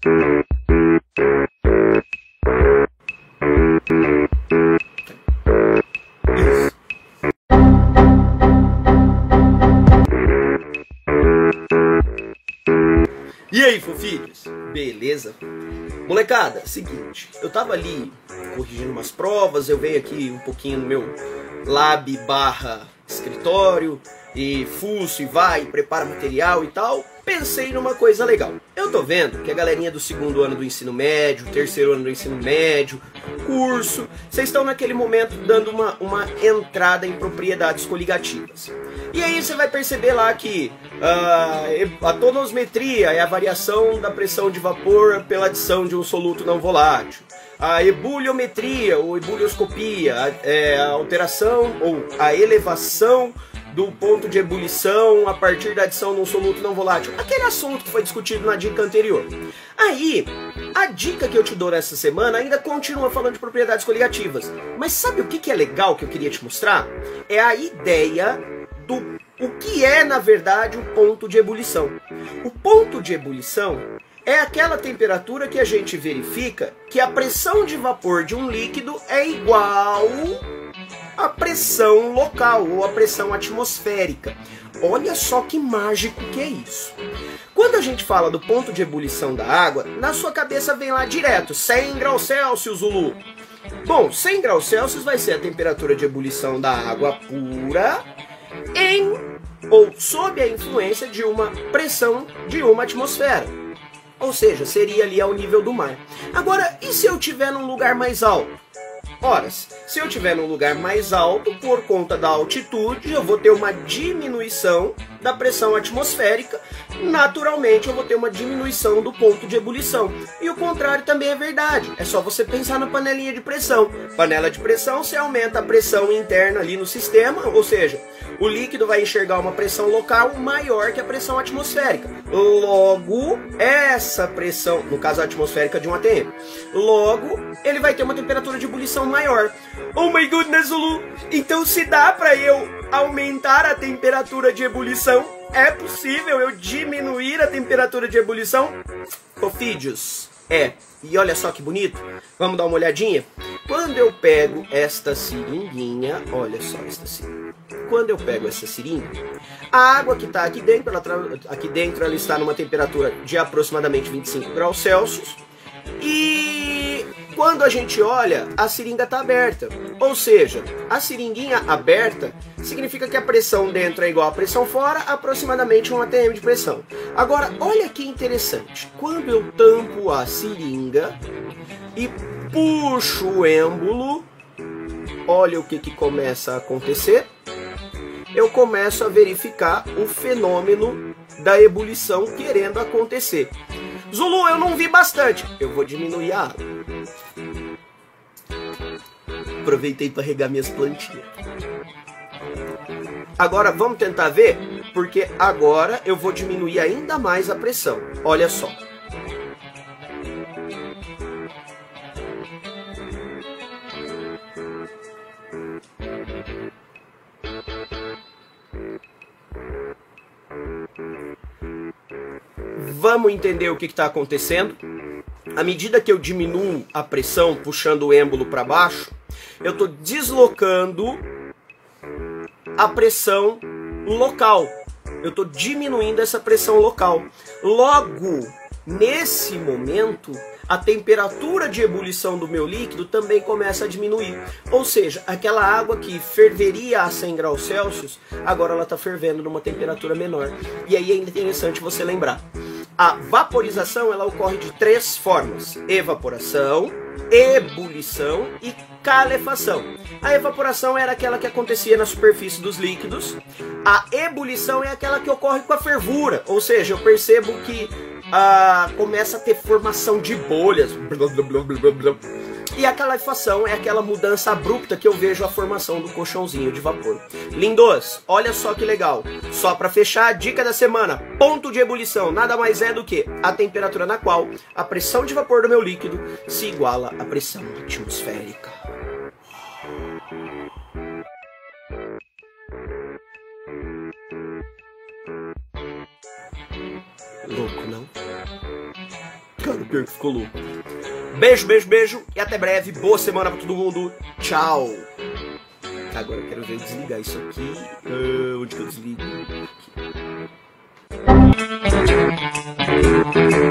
E aí, fofinhos? Beleza? Molecada, seguinte, eu tava ali corrigindo umas provas, eu venho aqui um pouquinho no meu lab barra escritório e fuço e vai, prepara material e tal. Pensei numa coisa legal. Eu tô vendo que a galerinha do segundo ano do ensino médio, terceiro ano do ensino médio, curso, vocês estão naquele momento dando uma entrada em propriedades coligativas. E aí você vai perceber lá que a tonosmetria é a variação da pressão de vapor pela adição de um soluto não volátil. A ebuliometria ou ebulioscopia é a alteração ou a elevação do ponto de ebulição a partir da adição de um soluto não volátil. Aquele assunto que foi discutido na dica anterior. Aí, a dica que eu te dou nessa semana ainda continua falando de propriedades coligativas. Mas sabe o que é legal que eu queria te mostrar? É a ideia do o que é, na verdade, o ponto de ebulição. O ponto de ebulição é aquela temperatura que a gente verifica que a pressão de vapor de um líquido é igual à pressão local ou à pressão atmosférica. Olha só que mágico que é isso. Quando a gente fala do ponto de ebulição da água, na sua cabeça vem lá direto, 100 graus Celsius, Zulu. Bom, 100 graus Celsius vai ser a temperatura de ebulição da água pura ou sob a influência de uma pressão de uma atmosfera. Ou seja, seria ali ao nível do mar. Agora, e se eu estiver num lugar mais alto? Ora, se eu estiver num lugar mais alto, por conta da altitude, eu vou ter uma diminuição da pressão atmosférica. Naturalmente, eu vou ter uma diminuição do ponto de ebulição. E o contrário também é verdade. É só você pensar na panelinha de pressão. Panela de pressão, você aumenta a pressão interna ali no sistema, ou seja, o líquido vai enxergar uma pressão local maior que a pressão atmosférica. Logo, essa pressão, no caso a atmosférica de um ATM, logo, ele vai ter uma temperatura de ebulição maior. Oh my goodness, Zulu! Então se dá para eu aumentar a temperatura de ebulição, é possível eu diminuir a temperatura de ebulição? Cofídeos, e olha só que bonito, vamos dar uma olhadinha? Quando eu pego esta seringuinha, olha só esta seringa. Quando eu pego essa seringa, a água que está aqui dentro, ela está numa temperatura de aproximadamente 25 graus Celsius. E quando a gente olha, a seringa está aberta. Ou seja, a seringuinha aberta significa que a pressão dentro é igual à pressão fora, aproximadamente 1 atm de pressão. Agora, olha que interessante. Quando eu tampo a seringa e puxo o êmbolo, olha o que começa a acontecer. Eu começo a verificar o fenômeno da ebulição querendo acontecer. Zulu, eu não vi bastante. Eu vou diminuir a água. Aproveitei para regar minhas plantinhas. Agora vamos tentar ver, porque agora eu vou diminuir ainda mais a pressão. Olha só. Vamos entender o que está acontecendo? À medida que eu diminuo a pressão, puxando o êmbolo para baixo, eu estou deslocando a pressão local. Eu estou diminuindo essa pressão local. Logo, nesse momento, a temperatura de ebulição do meu líquido também começa a diminuir. Ou seja, aquela água que ferveria a 100 graus Celsius, agora ela está fervendo numa temperatura menor. E aí é interessante você lembrar. A vaporização ela ocorre de 3 formas: evaporação, ebulição e calefação. A evaporação era aquela que acontecia na superfície dos líquidos. A ebulição é aquela que ocorre com a fervura, ou seja, eu percebo que começa a ter formação de bolhas. E a calefação é aquela mudança abrupta que eu vejo a formação do colchãozinho de vapor. Lindos, olha só que legal. Só para fechar a dica da semana, ponto de ebulição nada mais é do que a temperatura na qual a pressão de vapor do meu líquido se iguala à pressão atmosférica. Louco, não? Cara, Pior que ficou louco. Beijo, beijo, beijo. E até breve. Boa semana pra todo mundo. Tchau. Agora eu quero ver desligar isso aqui. Onde que eu desligo? Aqui.